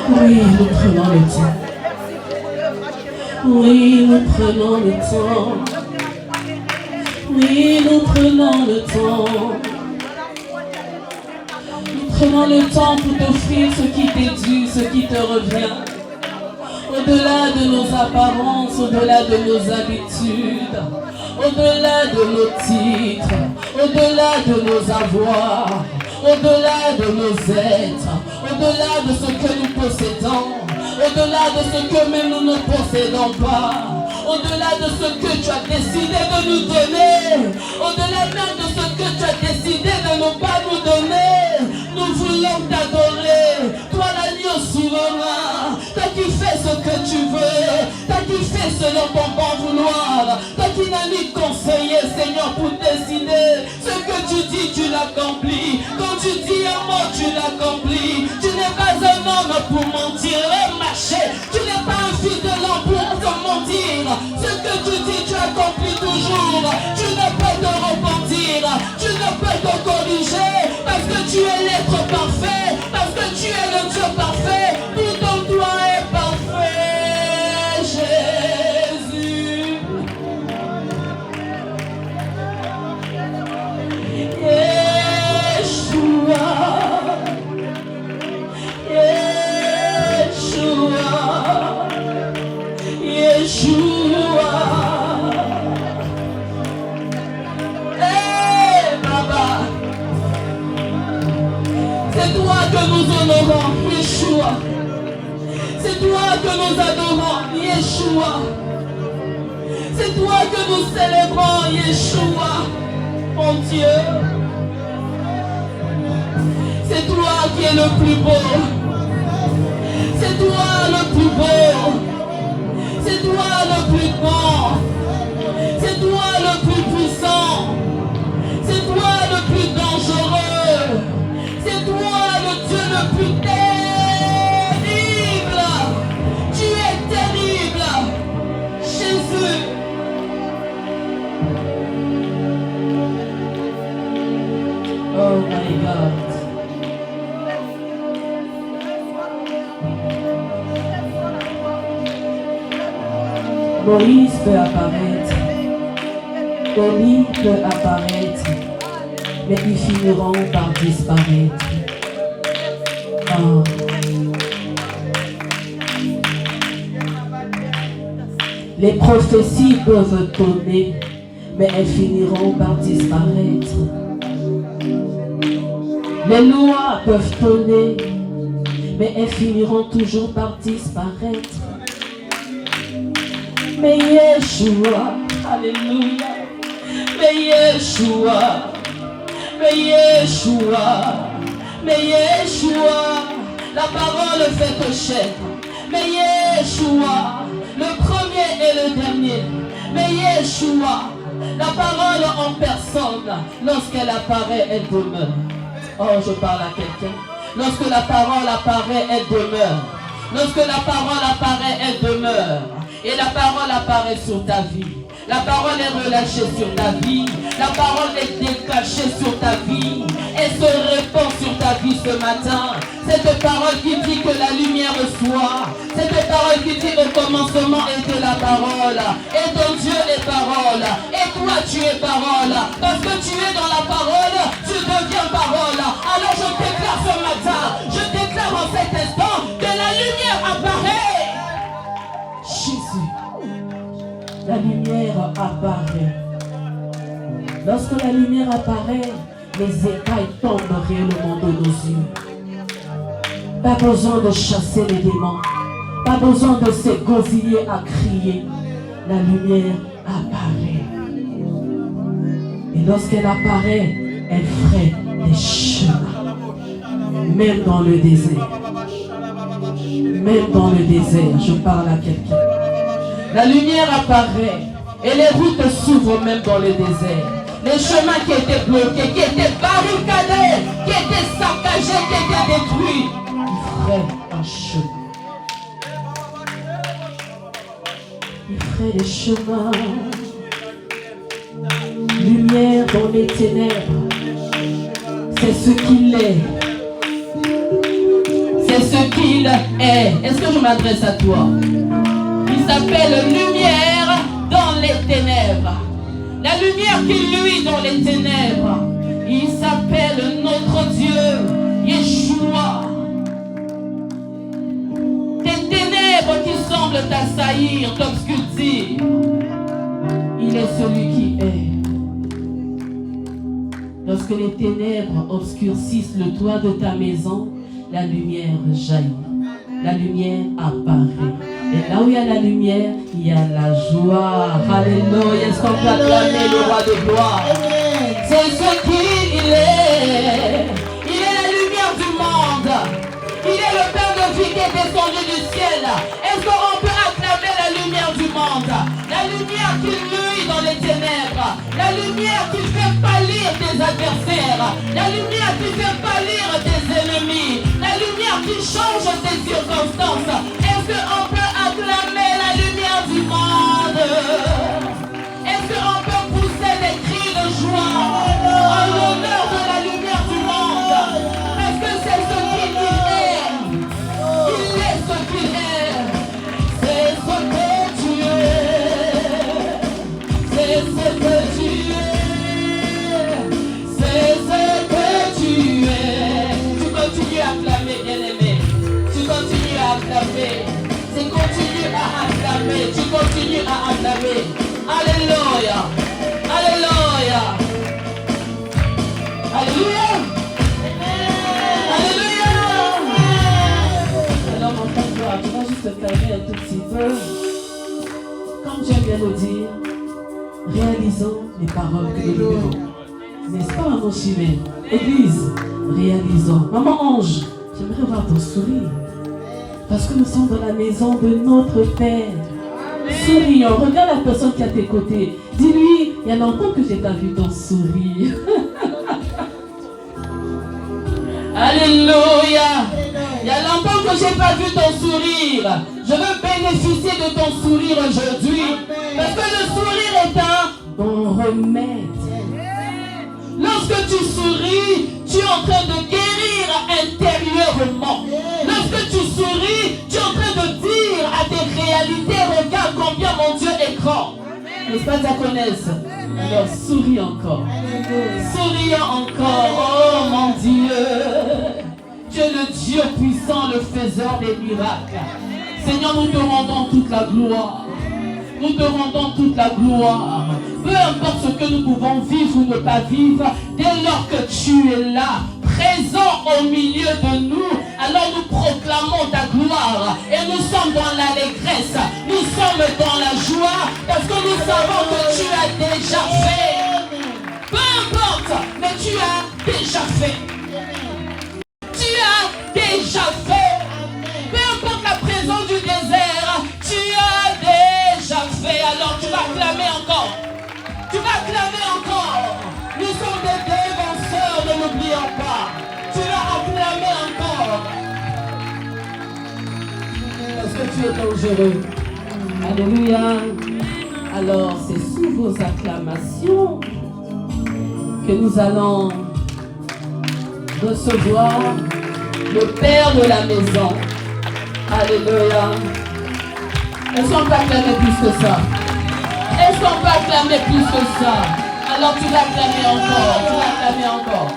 Oui, nous prenons le temps. Oui, nous prenons le temps. Oui, nous prenons le temps. Nous prenons le temps pour t'offrir ce qui t'est dû, ce qui te revient. Au-delà de nos apparences, au-delà de nos habitudes, au-delà de nos titres, au-delà de nos avoirs, au-delà de nos êtres, au-delà de ce que nous possédons, au-delà de ce que même nous ne possédons pas, au-delà de ce que tu as décidé de nous donner, au-delà même de ce que tu as décidé de ne pas nous donner, nous voulons t'adorer, toi l'agneau souverain, toi qui fais ce que tu veux, toi qui fais selon ton bon vouloir, toi qui n'as ni conseillé, Seigneur, pour décider, ce que tu dis, tu l'accomplis, quand tu dis un mot, tu l'accomplis, tu n'es pas un homme pour mentir et marcher, tu n'es pas un fils de l'homme pour te mentir, ce que tu dis, tu accomplis toujours, tu ne peux te repentir, tu ne peux te corriger, parce que tu es l'être parfait, parce que tu es le Dieu parfait, tout en toi est parfait, Jésus. Yeshua, Yeshua, Yeshua. Hey, Baba, c'est toi que nous honorons, Yeshua. C'est toi que nous adorons, Yeshua. C'est toi que nous célébrons, Yeshua, mon Dieu. C'est toi qui es le plus beau. C'est toi le plus beau. C'est toi le plus grand. C'est toi le plus puissant. C'est toi le plus dangereux. C'est toi le Dieu le plus terrible. Tu es terrible, Jésus. Oh my God. Moïse peut apparaître, Élie peut apparaître, mais ils finiront par disparaître. Oh. Les prophéties peuvent donner, mais elles finiront par disparaître. Les lois peuvent donner, mais elles finiront toujours par disparaître. Mais Yeshua, alléluia, mais Yeshua, mais Yeshua, mais Yeshua, la parole fait chair, mais Yeshua, le premier et le dernier, mais Yeshua, la parole en personne, lorsqu'elle apparaît, elle demeure. Oh, je parle à quelqu'un. Lorsque la parole apparaît, elle demeure. Lorsque la parole apparaît, elle demeure. Et la parole apparaît sur ta vie. La parole est relâchée sur ta vie. La parole est décachée sur ta vie. Elle se répand sur ta vie ce matin. Cette parole qui dit que la lumière soit. Cette parole qui dit au commencement était la parole. Et ton Dieu est parole. Et toi tu es parole. Parce que tu es dans la parole, tu deviens parole. Alors je déclare ce matin, je déclare en cet instant que la lumière apparaît. Jésus, la lumière apparaît. Lorsque la lumière apparaît, les écailles tombent réellement de nos yeux. Pas besoin de chasser les démons. Pas besoin de s'égosiller à crier. La lumière apparaît. Et lorsqu'elle apparaît, elle ferait des chemins. Même dans le désert. Même dans le désert, je parle à quelqu'un. La lumière apparaît. Et les routes s'ouvrent même dans le désert. Les chemins qui étaient bloqués, qui étaient barricadés, qui étaient saccagés, qui étaient détruits. Il ferait un chemin. Il ferait des chemins. Lumière dans les ténèbres. C'est ce qu'il est. C'est ce qu'il est. Est-ce que je m'adresse à toi? Il s'appelle lumière dans les ténèbres. La lumière qui luit dans les ténèbres. Il s'appelle notre Dieu, Yeshua. Tes ténèbres qui semblent t'assaillir, t'obscurcir. Il est celui qui est. Lorsque les ténèbres obscurcissent le toit de ta maison, la lumière jaillit. La lumière apparaît. Et là où il y a la lumière, il y a la joie. Alléluia. Est-ce qu'on peut acclamer le roi de gloire? C'est ce qu'il est. Il est la lumière du monde. Il est le Père de vie qui est descendu du ciel. Est-ce qu'on peut acclamer la lumière du monde? La lumière qui luit dans les ténèbres. La lumière qui fait pâlir tes adversaires. La lumière qui fait pâlir tes ennemis. La lumière qui change tes circonstances. Est-ce qu'on peut acclamer la lumière du monde? Est-ce qu'on peut pousser des cris de joie en l'honneur de la lumière du monde? Parce que c'est ce qu'il est. Il est ce qu'il est. C'est ce que tu es. C'est ce que tu es. C'est ce que tu es. Tu continues à acclamer, bien-aimé. Tu continues à acclamer. Tu continues à acclamer. Tu continues à acclamer. Alléluia. Alléluia. Alléluia. Alléluia. Alors mon frère, tu vas juste te fermer un tout petit peu. Comme j'aime bien le dire, réalisons les paroles que nous libérons. N'est-ce pas, maman Chimène? Église, réalisons. Maman Ange, j'aimerais voir ton sourire. Parce que nous sommes dans la maison de notre Père. Sourions, regarde la personne qui est à tes côtés. Dis-lui, il y a longtemps que je n'ai pas vu ton sourire. Alléluia. Il y a longtemps que je n'ai pas vu ton sourire. Je veux bénéficier de ton sourire aujourd'hui. Parce que le sourire est un bon remède. Lorsque tu souris, tu es en train de guérir intérieurement. Lorsque tu souris, tu es en train de dire à tes réalités, regarde combien mon Dieu est grand. N'est-ce pas, diaconesse? Alors souris encore. Sourions encore. Oh mon Dieu. Tu es le Dieu puissant, le faiseur des miracles. Seigneur, nous te rendons toute la gloire. Nous te rendons toute la gloire. Peu importe ce que nous pouvons vivre ou ne pas vivre, dès lors que tu es là, présent au milieu de nous, alors nous proclamons ta gloire. Et nous sommes dans l'allégresse, nous sommes dans la joie, parce que nous savons que tu as déjà fait. Peu importe, mais tu as déjà fait. Tu as déjà fait. Peu importe la présence du désert, tu as déjà fait. Alors tu vas clamer encore. Tu vas clamer encore. Nous sommes des défenseurs, ne l'oublions pas. Tu vas acclamer encore. Parce que tu es dangereux. Alléluia. Alors c'est sous vos acclamations que nous allons recevoir le Père de la maison. Alléluia. Est-ce qu'on peut acclamer plus que ça? Est-ce qu'on peut acclamer plus que ça? Alors tu vas acclamer encore. Tu vas acclamer encore.